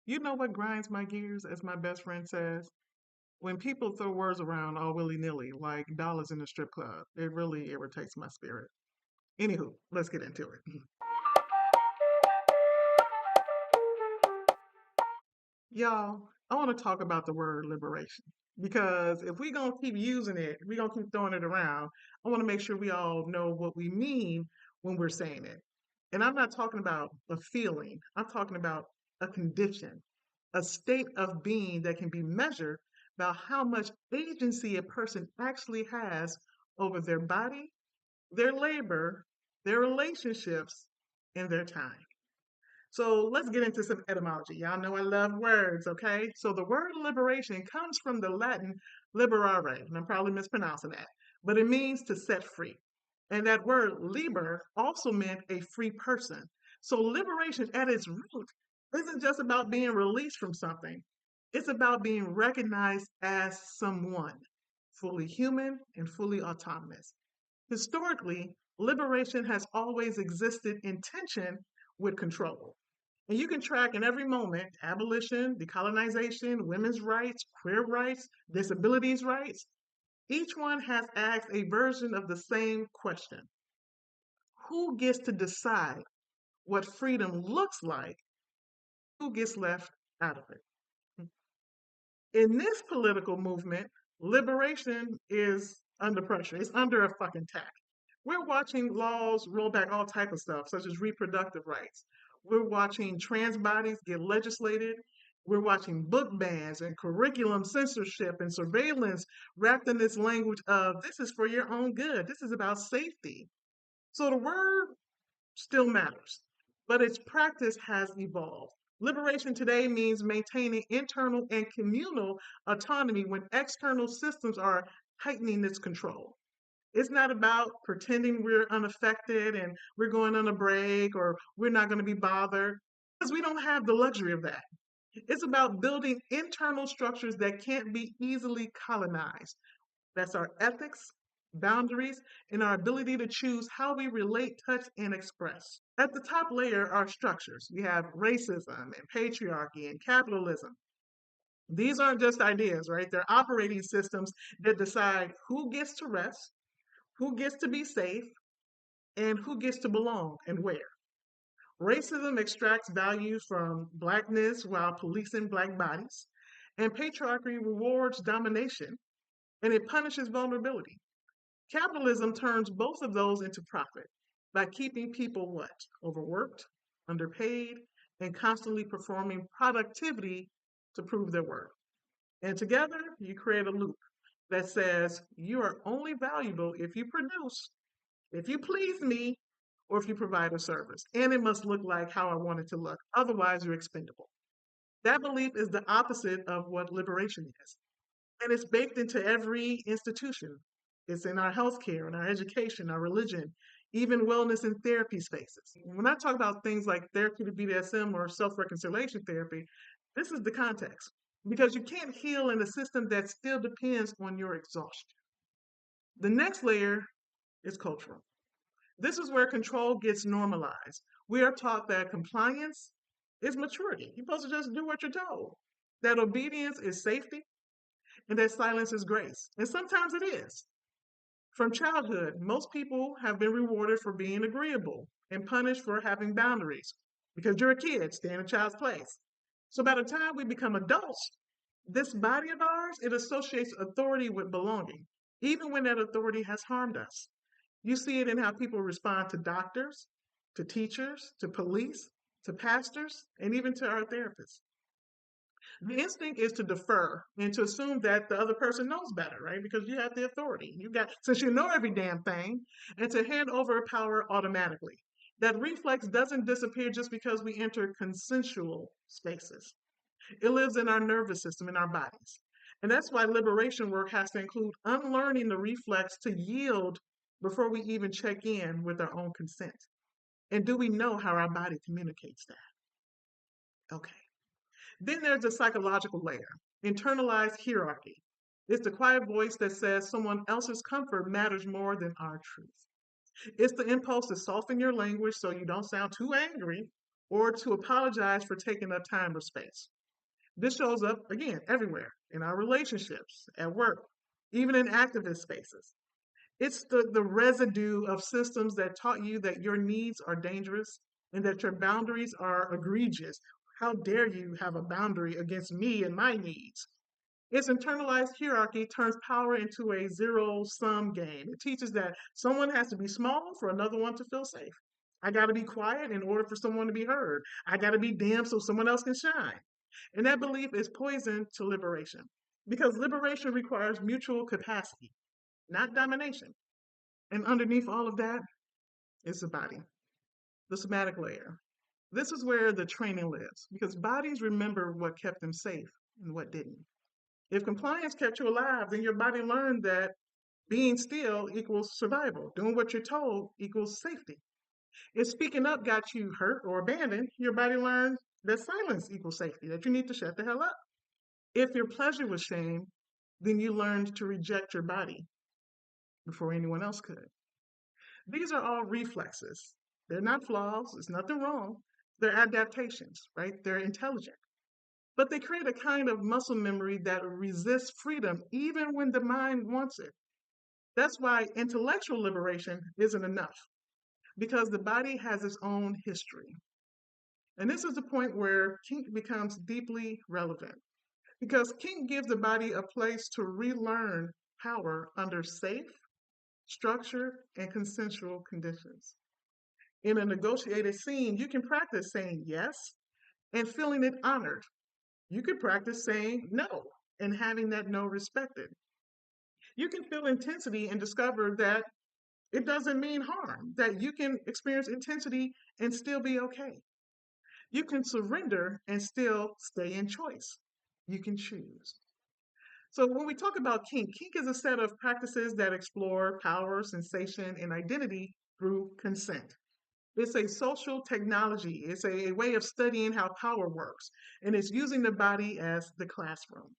You know what grinds my gears, as my best friend says? When people throw words around all willy nilly, like dollars in a strip club. It really irritates my spirit. Anywho, let's get into it. Y'all, I want to talk about the word liberation. Because if we're going to keep using it, we're going to keep throwing it around, I want to make sure we all know what we mean when we're saying it. And I'm not talking about a feeling, I'm talking about a condition, a state of being that can be measured by how much agency a person actually has over their body, their labor, their relationships, and their time. So let's get into some etymology. Y'all know I love words, okay? So the word liberation comes from the Latin liberare, and I'm probably mispronouncing that, but it means to set free. And that word liber also meant a free person. So liberation at its root isn't just about being released from something, it's about being recognized as someone, fully human and fully autonomous. Historically, liberation has always existed in tension with control. And you can track in every moment abolition, decolonization, women's rights, queer rights, disabilities rights. Each one has asked a version of the same question: who gets to decide what freedom looks like? Who gets left out of it? In this political movement, liberation is under pressure. It's under a fucking attack. We're watching laws roll back all type of stuff, such as reproductive rights. We're watching trans bodies get legislated. We're watching book bans and curriculum censorship and surveillance wrapped in this language of this is for your own good. This is about safety. So the word still matters, but its practice has evolved. Liberation today means maintaining internal and communal autonomy when external systems are heightening its control. It's not about pretending we're unaffected and we're going on a break or we're not going to be bothered, because we don't have the luxury of that. It's about building internal structures that can't be easily colonized. That's our ethics, boundaries, and our ability to choose how we relate, touch, and express. At the top layer are structures. We have racism and patriarchy and capitalism. These aren't just ideas, right? They're operating systems that decide who gets to rest, who gets to be safe, and who gets to belong and where. Racism extracts value from blackness while policing black bodies, and patriarchy rewards domination and it punishes vulnerability. Capitalism turns both of those into profit by keeping people what? Overworked, underpaid, and constantly performing productivity to prove their worth. And together, you create a loop that says you are only valuable if you produce, if you please me, or if you provide a service. And it must look like how I want it to look. Otherwise, you're expendable. That belief is the opposite of what liberation is. And it's baked into every institution. It's in our healthcare, in our education, our religion, even wellness and therapy spaces. When I talk about things like therapeutic BDSM or self reconciliation therapy, this is the context because you can't heal in a system that still depends on your exhaustion. The next layer is cultural. This is where control gets normalized. We are taught that compliance is maturity. You're supposed to just do what you're told, that obedience is safety, and that silence is grace. And sometimes it is. From childhood, most people have been rewarded for being agreeable and punished for having boundaries because you're a kid, stay in a child's place. So by the time we become adults, this body of ours, it associates authority with belonging, even when that authority has harmed us. You see it in how people respond to doctors, to teachers, to police, to pastors, and even to our therapists. The instinct is to defer and to assume that the other person knows better, right? Because you have the authority. You got, since you know every damn thing, and to hand over power automatically. That reflex doesn't disappear just because we enter consensual spaces. It lives in our nervous system, in our bodies. And that's why liberation work has to include unlearning the reflex to yield before we even check in with our own consent. And do we know how our body communicates that? Okay. Then there's the psychological layer, internalized hierarchy. It's the quiet voice that says someone else's comfort matters more than our truth. It's the impulse to soften your language so you don't sound too angry, or to apologize for taking up time or space. This shows up again everywhere in our relationships, at work, even in activist spaces. It's the residue of systems that taught you that your needs are dangerous and that your boundaries are egregious. How dare you have a boundary against me and my needs? Its internalized hierarchy turns power into a zero sum game. It teaches that someone has to be small for another one to feel safe. I got to be quiet in order for someone to be heard. I got to be dim so someone else can shine. And that belief is poison to liberation because liberation requires mutual capacity, not domination. And underneath all of that is the body, the somatic layer. This is where the training lives because bodies remember what kept them safe and what didn't. If compliance kept you alive, then your body learned that being still equals survival. Doing what you're told equals safety. If speaking up got you hurt or abandoned, your body learned that silence equals safety, that you need to shut the hell up. If your pleasure was shame, then you learned to reject your body before anyone else could. These are all reflexes. They're not flaws, there's nothing wrong. They're adaptations, right? They're intelligent. But they create a kind of muscle memory that resists freedom even when the mind wants it. That's why intellectual liberation isn't enough, because the body has its own history. And this is the point where kink becomes deeply relevant, because kink gives the body a place to relearn power under safe, structured, and consensual conditions. In a negotiated scene, you can practice saying yes and feeling it honored. You could practice saying no and having that no respected. You can feel intensity and discover that it doesn't mean harm, that you can experience intensity and still be okay. You can surrender and still stay in choice. You can choose. So, when we talk about kink, kink is a set of practices that explore power, sensation, and identity through consent. It's a social technology, it's a way of studying how power works, and it's using the body as the classroom.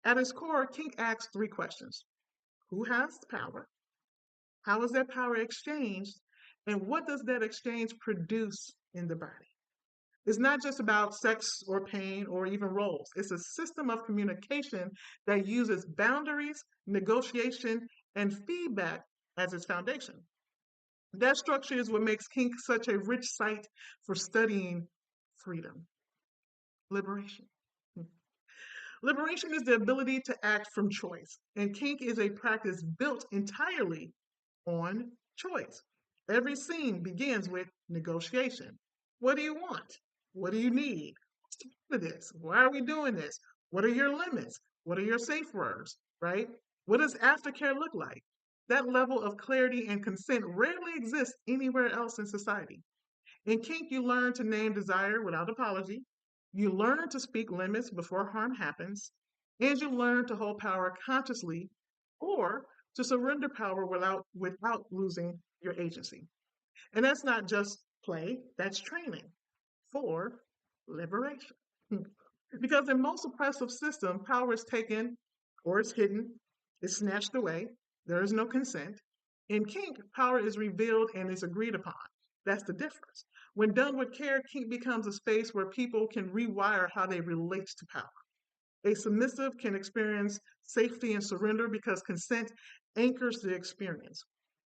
At its core, kink asks three questions: who has power? How is that power exchanged? And what does that exchange produce in the body? It's not just about sex or pain or even roles. It's a system of communication that uses boundaries, negotiation, and feedback as its foundation. That structure is what makes kink such a rich site for studying freedom, liberation. Liberation is the ability to act from choice, and kink is a practice built entirely on choice. Every scene begins with negotiation. What do you want? What do you need? What's the point of this? Why are we doing this? What are your limits? What are your safe words? Right? What does aftercare look like? That level of clarity and consent rarely exists anywhere else in society. In kink, you learn to name desire without apology. You learn to speak limits before harm happens. And you learn to hold power consciously or to surrender power without losing your agency. And that's not just play, that's training for liberation. Because in most oppressive systems, power is taken or it's hidden, it's snatched away, there is no consent. In kink, power is revealed and is agreed upon. That's the difference. When done with care, kink becomes a space where people can rewire how they relate to power. A submissive can experience safety and surrender because consent anchors the experience.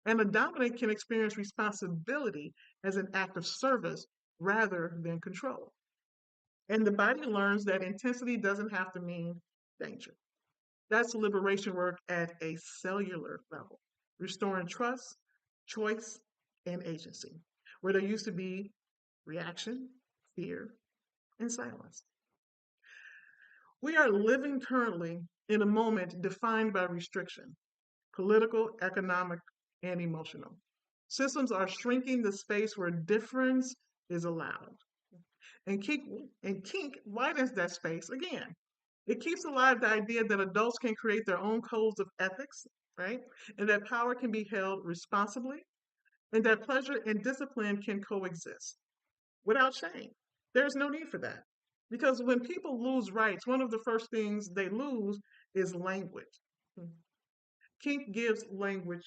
And a dominant can experience responsibility as an act of service rather than control. And the body learns that intensity doesn't have to mean danger. That's liberation work at a cellular level, restoring trust, choice, and agency, where there used to be reaction, fear, and silence. We are living currently in a moment defined by restriction, political, economic, and emotional. Systems are shrinking the space where difference is allowed. And kink widens that space again. It keeps alive the idea that adults can create their own codes of ethics, right? And that power can be held responsibly, and that pleasure and discipline can coexist without shame. There's no need for that. Because when people lose rights, one of the first things they lose is language. Kink gives language,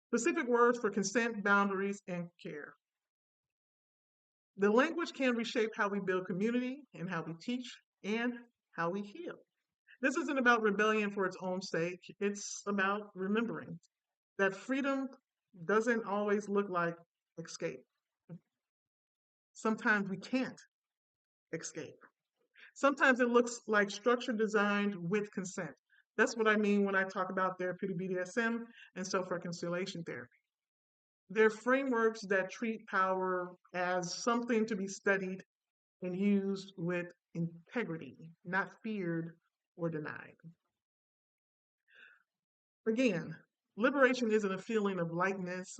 specific words for consent, boundaries, and care. The language can reshape how we build community and how we teach and how we heal. This isn't about rebellion for its own sake. It's about remembering that freedom doesn't always look like escape. Sometimes we can't escape. Sometimes it looks like structure designed with consent. That's what I mean when I talk about therapeutic BDSM and self reconciliation therapy. They're frameworks that treat power as something to be studied and used with integrity, not feared or denied. Again, liberation isn't a feeling of lightness,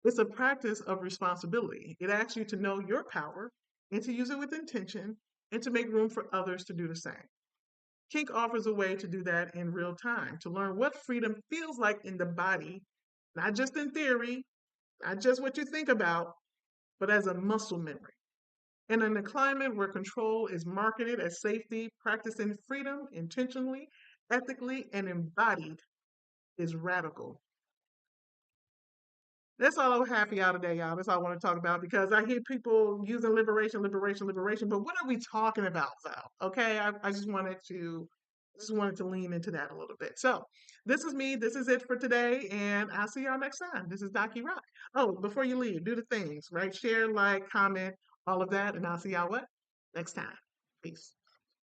it's a practice of responsibility. It asks you to know your power and to use it with intention and to make room for others to do the same. Kink offers a way to do that in real time, to learn what freedom feels like in the body, not just in theory, not just what you think about, but as a muscle memory. And in a climate where control is marketed as safety, practicing freedom intentionally, ethically, and embodied is radical. That's all I have for y'all today, y'all. That's all I want to talk about because I hear people using liberation, liberation, liberation. But what are we talking about, though? Okay, I just wanted to lean into that a little bit. So this is me. This is it for today, and I'll see y'all next time. This is Doc Rock. Oh, before you leave, do the things right. Share, like, comment, all of that, and I'll see y'all what next time. Peace.